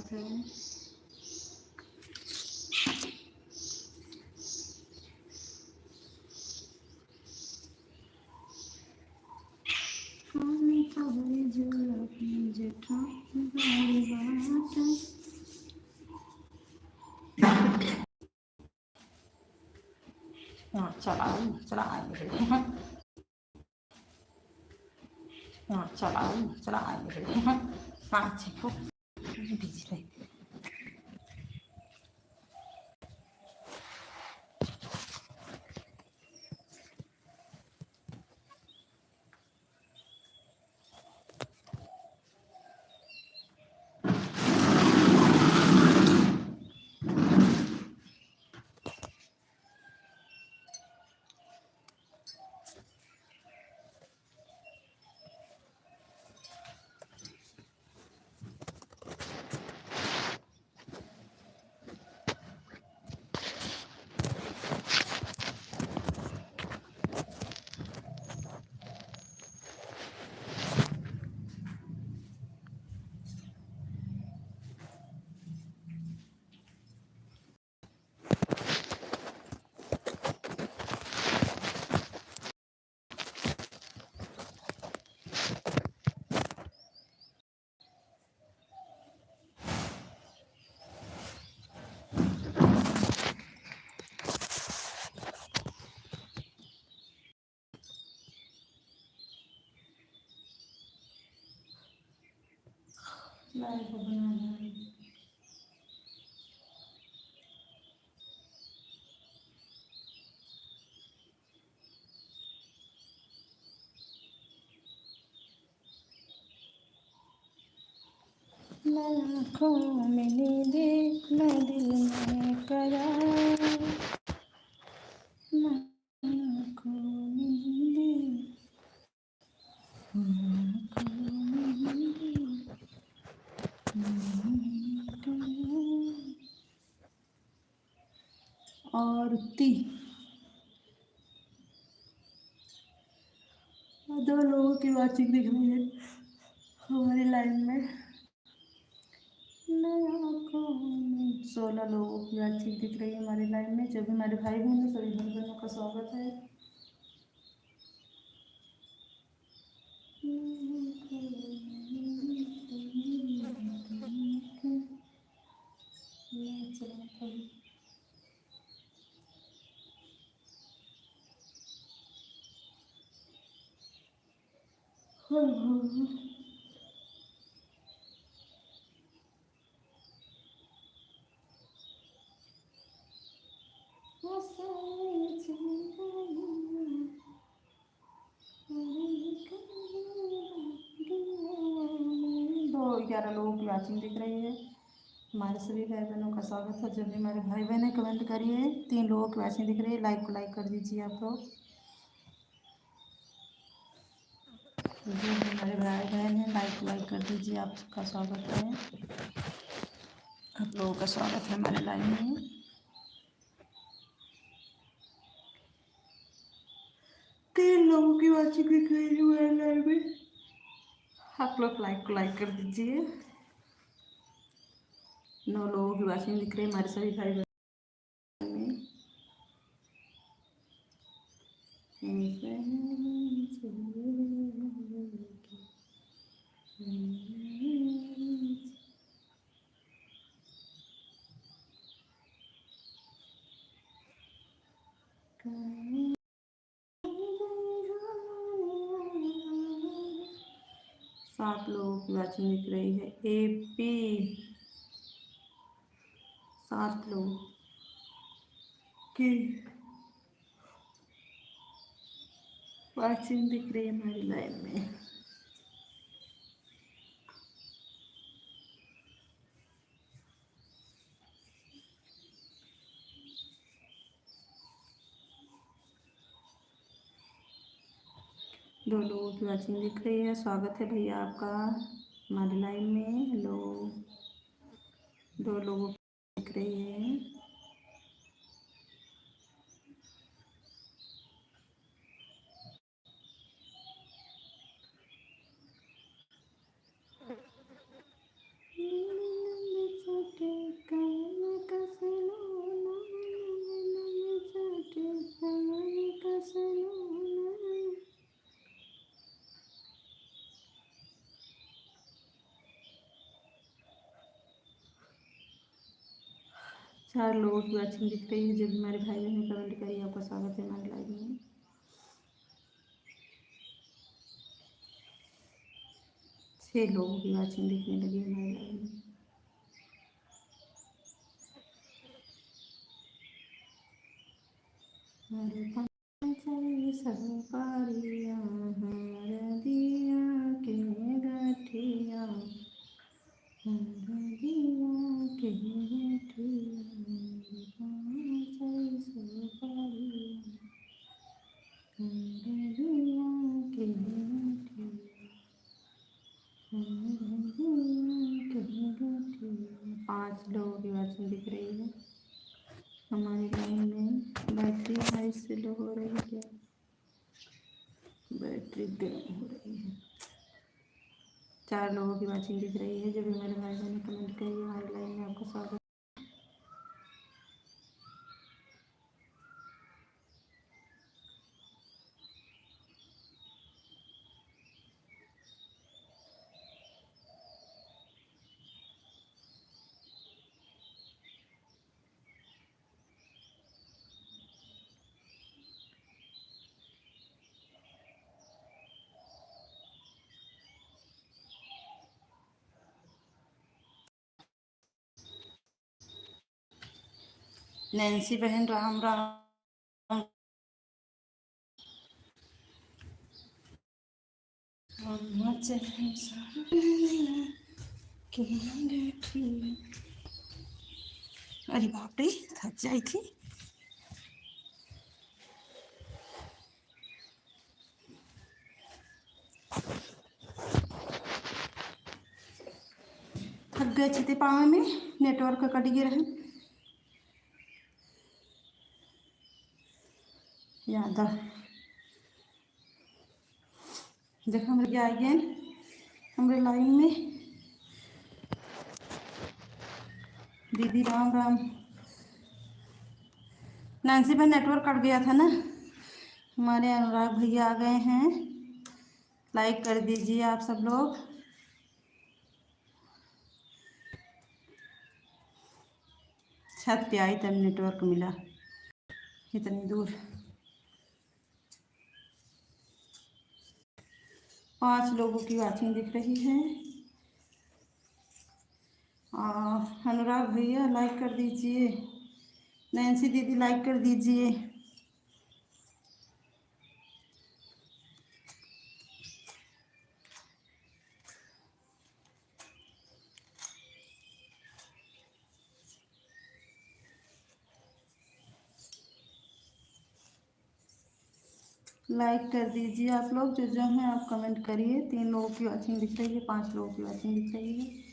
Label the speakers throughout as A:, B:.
A: स्वागत है। हाँ चला चला आएंगे हाँ चला चला आएंगे हाँ चलो बिजी रहे। लाइव बनाना है। न आँखों में नींद न दिल में करार, न आँखों में नींद न आँखों में नींद करार। आरती 2 लोगों की वाचिंग दिख रही है हमारी लाइन में। 16 लोगों की वाचिंग दिख रही है हमारी लाइन में। जो भी हमारे भाई बहन है सभी भाई बहनों का स्वागत है। दो 11 लोगों की वाचिंग दिख रही है। हमारे सभी भाई बहनों का स्वागत है। जो भी हमारे भाई बहन है कमेंट करिए। 3 लोगों की वाचिंग दिख रही है। लाइक को लाइक कर दीजिए आप लोग। जो भी हमारे भाई बहन है लाइक को लाइक कर दीजिए। आपका स्वागत है। आप लोगों का स्वागत है हमारे लाइन में। 3 लोगों की वाचिंग दिख रही है हमारे लाइन में। आप लोग लाइक को लाइक कर दीजिए। 9 लोगों की वाचिंग दिख रही है हमारे सभी भाई बहन में। 7 लोगों की वाचिंग दिख रही है। एपी 7 लोगों की वाचिंग दिख रही है हमारी लाइन में। दो लोगों की वाचिंग दिख रही है। स्वागत है भैया आपका हमारी लाइन में। हेलो 2 लोगों की दिख रही है। 4 लोगों की वॉचिंग दिख रही है। जो भी हमारे भाई बहन ने कमेंट करी, आपका स्वागत है हमारे लाइव में। 6 लोगों की वॉचिंग दिखने लगी हमारे लाइव में। हमारे पांचल सब पारिया हमारा दिया के गठिया, हमारा दिया के गठिया, हमारे पांचल सब पारिया हमारा दिया के गठिया, हमारा दिया के गठिया। 5 लोगों की वॉचिंग दिख रही है हमारी लाइन में। बैटरी हाई स्लो हो रही है क्या? बैटरी गर्म हो रही है। 4 लोगों की वॉचिंग दिख रही है। जो भी मेरे भाई बहन ने कमेंट करी है हमारी लाइन में, आपका स्वागत। नैन्सी बहन राम राम। अरे बाप रे, थक जाई थी। थक गए थे पाँव में, नेटवर्क कट गए रहे। याद आ देखो हमारे आ गए हमारे लाइन में। दीदी राम राम। नैन्सी भाई नेटवर्क कट गया था ना। हमारे अनुराग भैया आ गए हैं, लाइक कर दीजिए आप सब लोग। छत पे आई तब नेटवर्क मिला इतनी दूर। 5 लोगों की वॉचिंग दिख रही है। अनुराग भैया लाइक कर दीजिए। नैन्सी दीदी लाइक कर दीजिए। लाइक कर दीजिए आप लोग जो हैं, आप कमेंट करिए। 3 लोगों की वॉचिंग दिख रही है, 5 लोगों की वॉचिंग दिख रही है।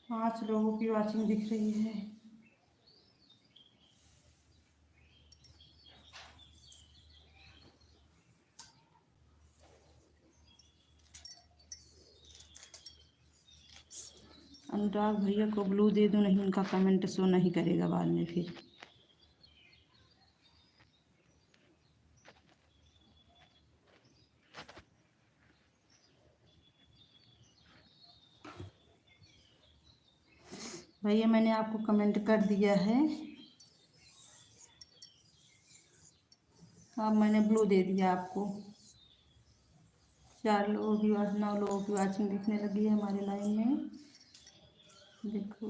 A: पाँच लोगों की वॉचिंग दिख रही है। अनुराग भैया को ब्लू दे दूँ? नहीं, उनका कमेंट शो नहीं करेगा बाद में फिर। भैया मैंने आपको कमेंट कर दिया है। अब मैंने ब्लू दे दिया आपको। 4 लोगों की 9 लोगों की वॉचिंग दिखने लगी है हमारे लाइन में। देखो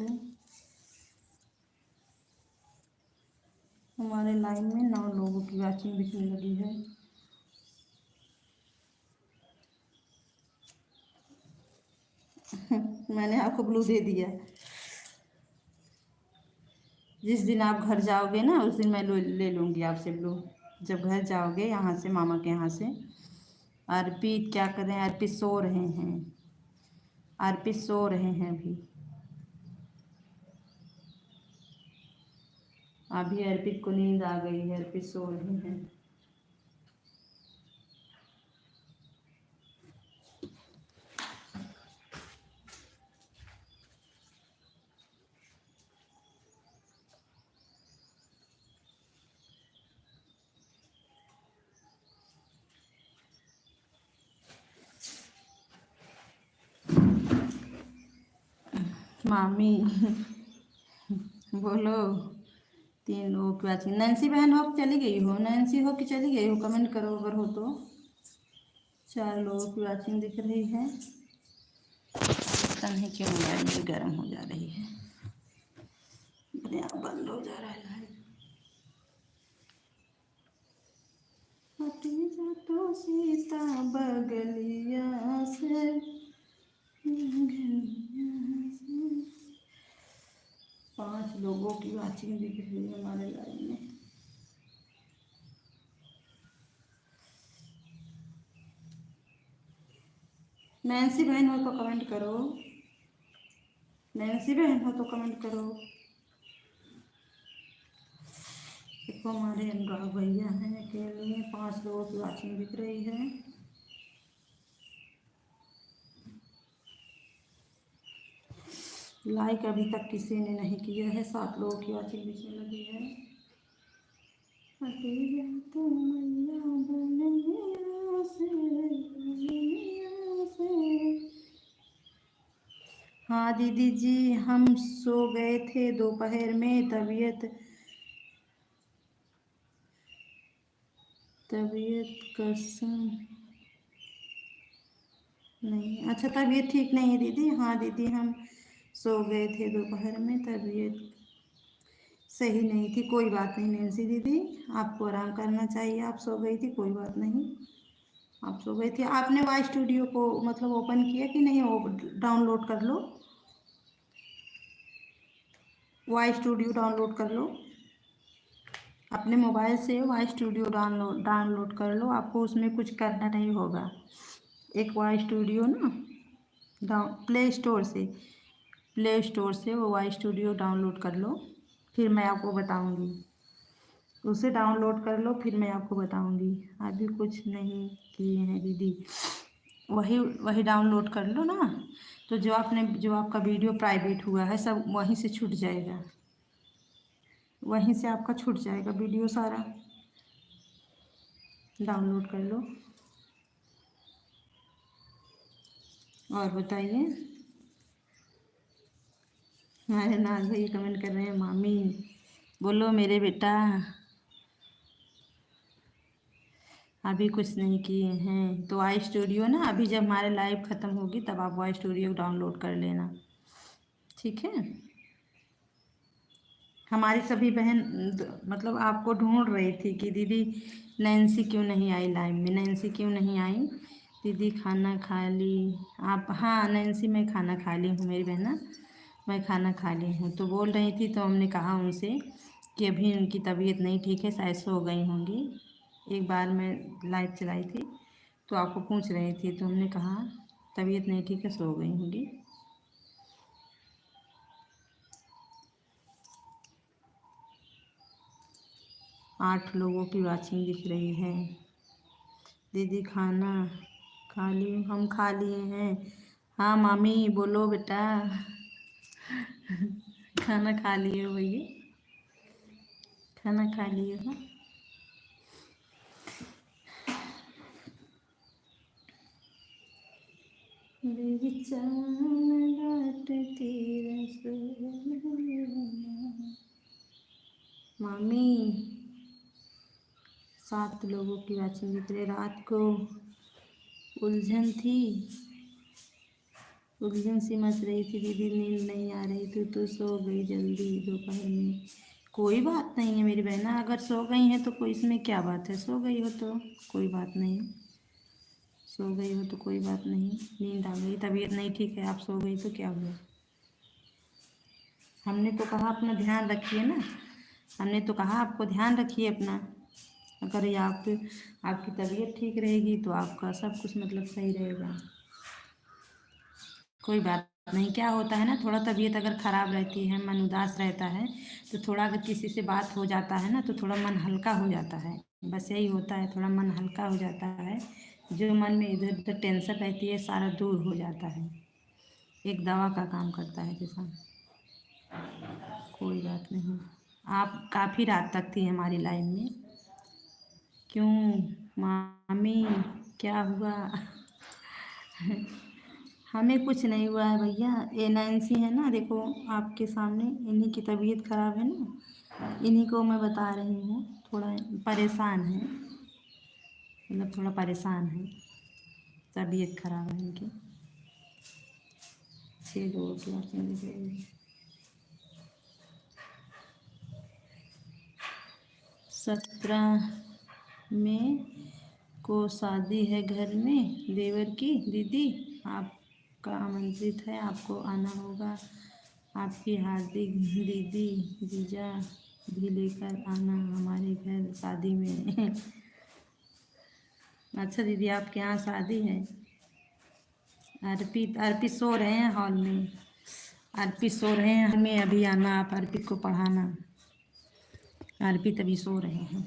A: हमारे लाइन में 9 लोगों की वॉचिंग दिखने लगी है। मैंने आपको ब्लू दे दिया। जिस दिन आप घर जाओगे ना, उस दिन मैं ले लूँगी आपसे ब्लू। जब घर जाओगे यहाँ से, मामा के यहाँ से। अर्पित क्या कर रहे हैं? अर्पित सो रहे हैं। अर्पित सो रहे हैं अभी। अभी अर्पित को नींद आ गई है, अर्पित सो रहे हैं। मामी बोलो। 3 लोगों की वाचिंग। नैन्सी बहन हो कि चली गई हो? नैन्सी हो कि चली गई हो? कमेंट करो अगर हो तो। 4 लोगों की वाचिंग दिख रही है। पता नहीं क्यों मोबाइल में गर्म हो जा रही है, अपने आप बंद हो जा रहा है लाइट। हटी जा तो सीता बगलिया से, बगलिया से। 5 लोगों की वाचिंग दिख रही है हमारे लाइव में। नैन्सी बहन हो तो कमेंट करो। नैन्सी बहन हो तो कमेंट करो। देखो हमारे अनुराग भैया हैं अकेले। 5 लोगों की वाचिंग दिख रही है। लाइक अभी तक किसी ने नहीं किया है। 7 लोगों की वाचिंग दिखने लगी है। हटी जा तू मैया बगलिया से, बगलिया से। हाँ दीदी जी, हम सो गए थे दोपहर में। तबीयत कसम नहीं। अच्छा, तबीयत ठीक नहीं है दीदी? हाँ दीदी, हम सो गए थे दोपहर में, तबीयत सही नहीं थी। कोई बात नहीं नैन्सी दीदी, आपको आराम करना चाहिए। आप सो गई थी, कोई बात नहीं, आप सो गई थी। आपने वाई स्टूडियो को मतलब ओपन किया कि नहीं? वो डाउनलोड कर लो, वाई स्टूडियो डाउनलोड कर लो। अपने मोबाइल से वाई स्टूडियो डाउनलोड कर लो। आपको उसमें कुछ करना नहीं होगा। एक वाई स्टूडियो ना प्ले स्टोर से वो वाई स्टूडियो डाउनलोड कर लो। फिर मैं आपको बताऊंगी। उसे डाउनलोड कर लो, फिर मैं आपको बताऊंगी। अभी कुछ नहीं किए हैं दीदी। वही वही डाउनलोड कर लो ना, तो जो आपका वीडियो प्राइवेट हुआ है सब वहीं से छूट जाएगा। वहीं से आपका छूट जाएगा वीडियो सारा। डाउनलोड कर लो। और बताइए। हमारे नाज भाई कमेंट कर रहे हैं, मामी बोलो मेरे बेटा। अभी कुछ नहीं किए हैं तो वाई स्टूडियो ना, अभी जब हमारे लाइव ख़त्म होगी तब आप वाई स्टूडियो डाउनलोड कर लेना, ठीक है? हमारी सभी बहन मतलब आपको ढूंढ रही थी कि दीदी नैन्सी क्यों नहीं आई लाइव में, नैन्सी क्यों नहीं आई दीदी, खाना खा ली आप? हाँ नैन्सी, मैं खाना खा ली हूँ मेरी बहना, मैं खाना खा ली हूँ। तो बोल रही थी, तो हमने कहा उनसे कि अभी उनकी तबीयत नहीं ठीक है, शायद सो गई होंगी। एक बार मैं लाइव चलाई थी तो आपको पूछ रही थी, तो हमने कहा तबीयत नहीं ठीक है, सो गई होंगी। 8 लोगों की वाचिंग दिख रही है। दीदी खाना खा ली? हम खा लिए हैं। हाँ मामी बोलो बेटा। खाना खा लिए हो भैया? खाना खा लिए हो? मेरी चाँद लौटती मामी। 7 लोगों की वाचिंग दिख रही। रात को उलझन थी, उलझन सी मच रही थी दीदी, नींद नहीं आ रही थी तो सो गई जल्दी दोपहर में। कोई बात नहीं है मेरी बहना, अगर सो गई हैं तो कोई इसमें क्या बात है, सो गई हो तो कोई बात नहीं, सो गई हो तो कोई बात नहीं। नींद आ गई, तबीयत नहीं ठीक है, आप सो गई तो क्या हुआ? हमने तो कहा अपना ध्यान रखिए ना, हमने तो कहा आपको ध्यान रखिए अपना। अगर ये आपकी तबीयत ठीक रहेगी तो आपका सब कुछ मतलब सही रहेगा। कोई बात नहीं, क्या होता है ना, थोड़ा तबीयत अगर ख़राब रहती है, मन उदास रहता है, तो थोड़ा अगर किसी से बात हो जाता है ना तो थोड़ा मन हल्का हो जाता है। बस यही होता है, थोड़ा मन हल्का हो जाता है। जो मन में इधर उधर टेंशन रहती है सारा दूर हो जाता है। एक दवा का काम करता है जैसा। कोई बात नहीं। आप काफ़ी रात तक थी हमारी लाइन में। क्यों मामी, क्या हुआ? हमें कुछ नहीं हुआ है भैया। ये नैन्सी है ना, देखो आपके सामने, इन्हीं की तबीयत खराब है ना, इन्हीं को मैं बता रही हूँ। थोड़ा परेशान है, मतलब थोड़ा परेशान है, तबीयत खराब है इनकी। 6 लोगों की वाचिंग दिख रही है। 17 में को शादी है घर में देवर की दीदी, आपका आमंत्रित है, आपको आना होगा। आपकी हार्दिक दीदी जीजा भी लेकर आना हमारे घर शादी में। अच्छा दीदी, आपके यहाँ शादी है। अर्पित अर्पित सो रहे हैं हॉल में, अर्पित सो रहे हैं हॉल में, अभी आना आप अर्पित को पढ़ाना। अर्पित अभी सो रहे हैं,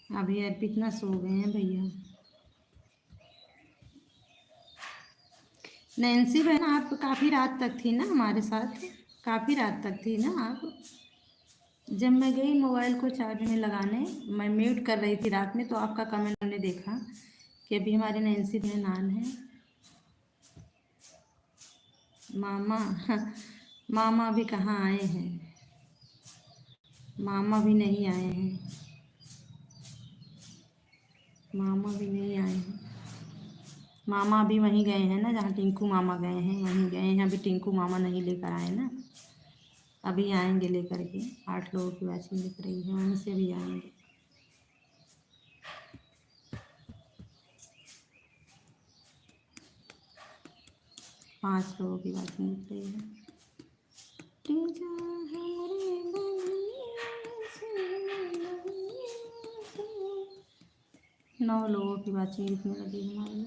A: अभी अर्पित ना सो गए हैं भैया। नैन्सी बहन, आप काफ़ी रात तक थी ना हमारे साथ, काफ़ी रात तक थी ना आप। जब मैं गई मोबाइल को चार्ज में लगाने, मैं म्यूट कर रही थी रात में, तो आपका कमेंट हमने देखा कि अभी हमारी नैन्सी बहन आन है। मामा मामा अभी कहाँ आए हैं, मामा भी नहीं आए हैं, मामा भी नहीं आए हैं। मामा अभी वहीं गए हैं ना जहाँ टिंकू मामा गए हैं, वहीं गए हैं। अभी टिंकू मामा नहीं लेकर आए ना, अभी आएंगे लेकर के। 8 लोगों की वाचिंग दिख रही है, वहीं से भी आएंगे। पाँच लोगों की वाचिंग दिख रही है। 9 लोगों की वाचिंग दिखने लगी हमारे।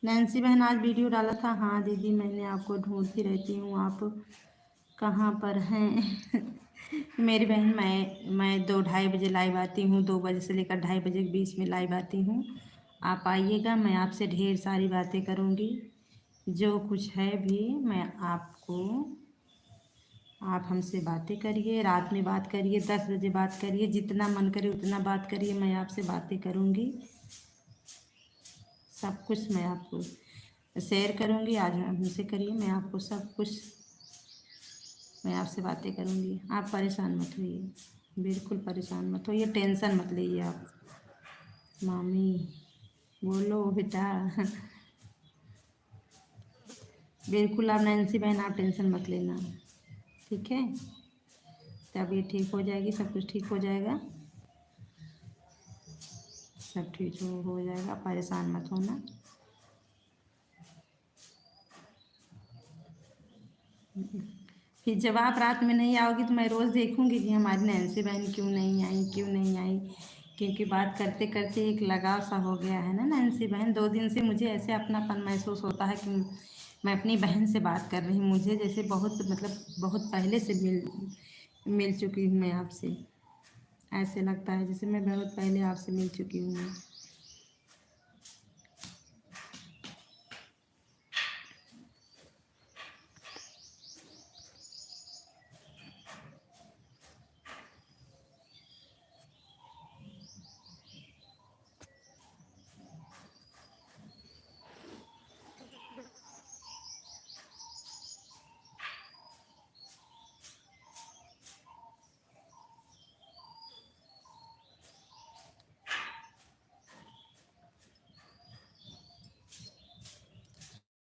A: नैन्सी बहन आज वीडियो डाला था। हाँ दीदी, मैंने आपको ढूंढती रहती हूँ, आप कहाँ पर हैं। मेरी बहन, मैं 2-2:30 बजे लाइव आती हूँ, 2 बजे से लेकर 2:30 बजे के बीच में लाइव आती हूँ। आप आइएगा, मैं आपसे ढेर सारी बातें करूँगी, जो कुछ है भी मैं आपको, आप हमसे बातें करिए, रात में बात करिए, 10 बजे बात करिए, जितना मन करे उतना बात करिए, मैं आपसे बातें करूँगी। सब कुछ मैं आपको शेयर करूँगी। आज हमसे करिए, मैं आपको सब कुछ, मैं आपसे बातें करूँगी। आप परेशान मत होइए, बिल्कुल परेशान मत होइए, टेंशन मत लीजिए आप। मामी बोलो बेटा। बिल्कुल आप नैन्सी बहन, आप टेंशन मत लेना, ठीक है। तबीयत ठीक हो जाएगी, सब कुछ ठीक हो जाएगा, सब ठीक हो जाएगा, परेशान मत होना। फिर जब आप रात में नहीं आओगी तो मैं रोज़ देखूंगी कि हमारी नैन्सी बहन क्यों नहीं आई, क्यों नहीं आई। क्योंकि बात करते करते एक लगाव सा हो गया है ना नैन्सी बहन। 2 दिन से मुझे ऐसे अपनापन महसूस होता है कि मैं अपनी बहन से बात कर रही हूँ, मुझे जैसे बहुत, मतलब बहुत पहले से मिल चुकी हूँ मैं आपसे। ऐसे लगता है जैसे मैं बहुत पहले आपसे मिल चुकी हूँ।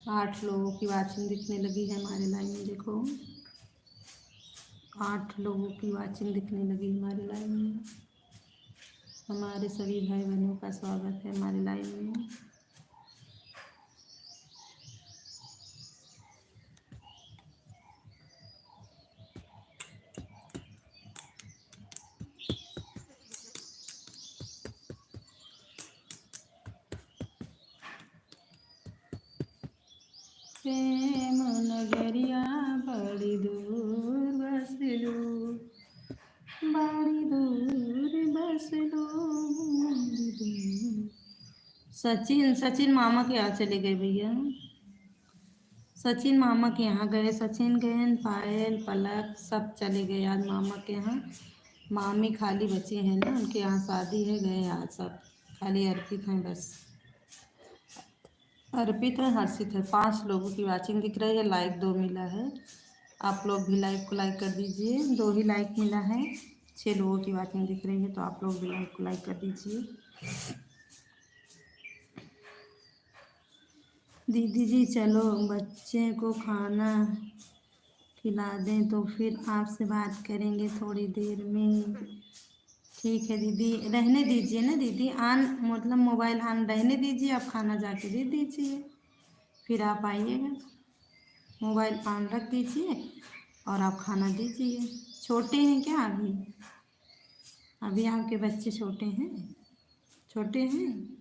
A: 8 लोगों की वाचिंग दिखने लगी है हमारे लाइन में, देखो 8 लोगों की वाचिंग दिखने लगी हमारे लाइन में। हमारे सभी भाई बहनों का स्वागत है हमारे लाइव में। प्रेम नगरिया बड़ी दूर बसलू, बड़ी दूर बसलू, बड़ी दूर। सचिन सचिन मामा के यहाँ चले गए भैया, सचिन मामा के यहाँ गए, सचिन गए, पायल पलक सब चले गए आज मामा के यहाँ। मामी खाली बची हैं ना, उनके यहाँ शादी है, गए आज सब। खाली अर्पित हैं बस। अर्पित है, हर्षित है, 5 लोगों की वाचिंग दिख रही है। लाइक 2 मिला है। आप लोग भी लाइक को लाइक कर दीजिए। 2 ही लाइक मिला है। 6 लोगों की वाचिंग दिख रही है, तो आप लोग भी लाइक को लाइक कर दीजिए। दीदी जी चलो बच्चे को खाना खिला दें तो फिर आपसे बात करेंगे थोड़ी देर में। ठीक है दीदी, रहने दीजिए ना दीदी, ऑन मतलब मोबाइल ऑन रहने दीजिए, आप खाना जाके दे दीजिए, फिर आप आइएगा। मोबाइल ऑन रख दीजिए और आप खाना दीजिए। छोटे हैं क्या अभी? अभी आपके बच्चे छोटे हैं? छोटे हैं?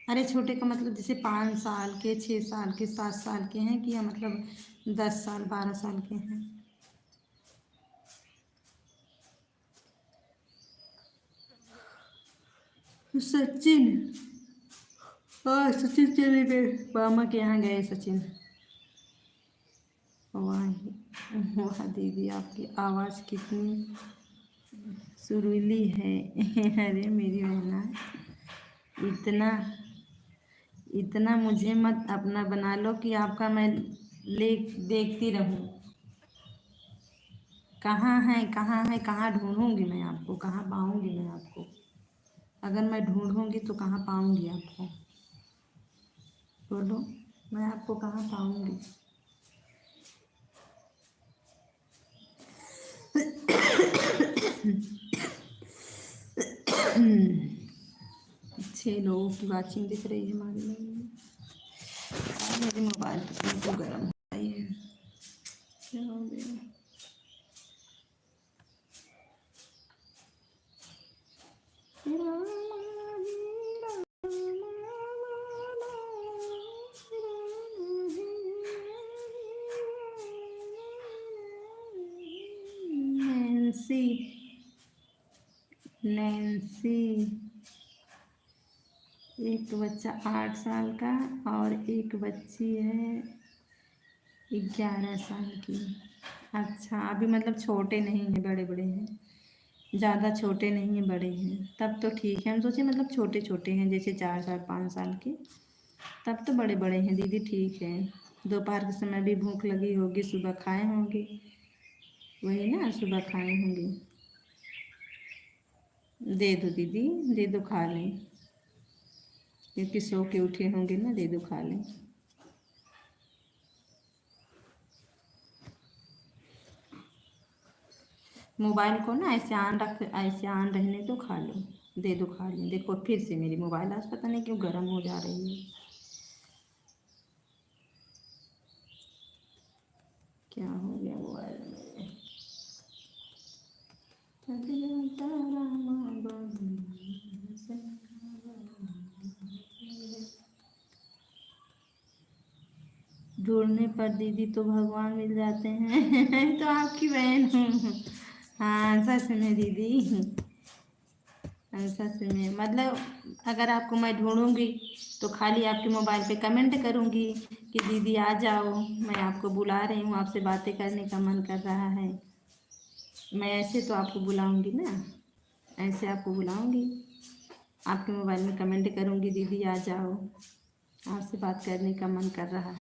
A: अरे छोटे का मतलब जैसे 5 साल के, 6 साल के, 7 साल के हैं, कि या मतलब 10 साल 12 साल के हैं? सचिन, हाँ सचिन चले गए, मामा के यहाँ गए सचिन। वाह वाह दीदी, आपकी आवाज़ कितनी सुरीली है। अरे मेरी बहना, इतना इतना मुझे मत अपना बना लो कि आपका मैं ले देखती रहूं। कहाँ है, कहाँ है, कहाँ ढूंढूंगी मैं आपको, कहाँ पाऊंगी मैं आपको? अगर मैं ढूंढूंगी तो कहाँ पाऊंगी आपको? बोलो, मैं आपको कहाँ पाऊंगी? छह लोगों की वाचिंग दिख रही है हमारे में। मेरे मोबाइल तो गर्म हो गई है, क्या हो गया? नैन्सी, नैन्सी, एक बच्चा 8 साल का और एक बच्ची है 11 साल की। अच्छा, अभी मतलब छोटे नहीं हैं, बड़े बड़े हैं, ज़्यादा छोटे नहीं हैं, बड़े हैं, तब तो ठीक है। हम सोचे मतलब छोटे छोटे हैं, जैसे 4 साल 5 साल के, तब तो बड़े बड़े हैं दीदी, ठीक है। दोपहर के समय भी भूख लगी होगी, सुबह खाए होंगे, वही ना, सुबह खाए होंगे। दे दो दीदी, दे दो, खा लें, क्योंकि सो के उठे होंगे ना, दे दो खा लें। मोबाइल को ना ऐसे ऑन रख, ऐसे ऑन रहने दो, खा लो, दे दो खा लें। देखो फिर से मेरी मोबाइल आज पता नहीं क्यों गर्म हो जा रही है, क्या हो गया मोबाइल में? ढूंढने पर दीदी तो भगवान मिल जाते हैं। तो आपकी बहन हूँ। हाँ सच में दीदी, सच में, मतलब अगर आपको मैं ढूंढूंगी तो खाली आपके मोबाइल पे कमेंट करूंगी कि दीदी आ जाओ, मैं आपको बुला रही हूँ, आपसे बातें करने का मन कर रहा है। मैं ऐसे तो आपको बुलाऊंगी ना, ऐसे आपको बुलाऊंगी, आपके मोबाइल में कमेंट करूंगी दीदी आ जाओ, आपसे बात करने का मन कर रहा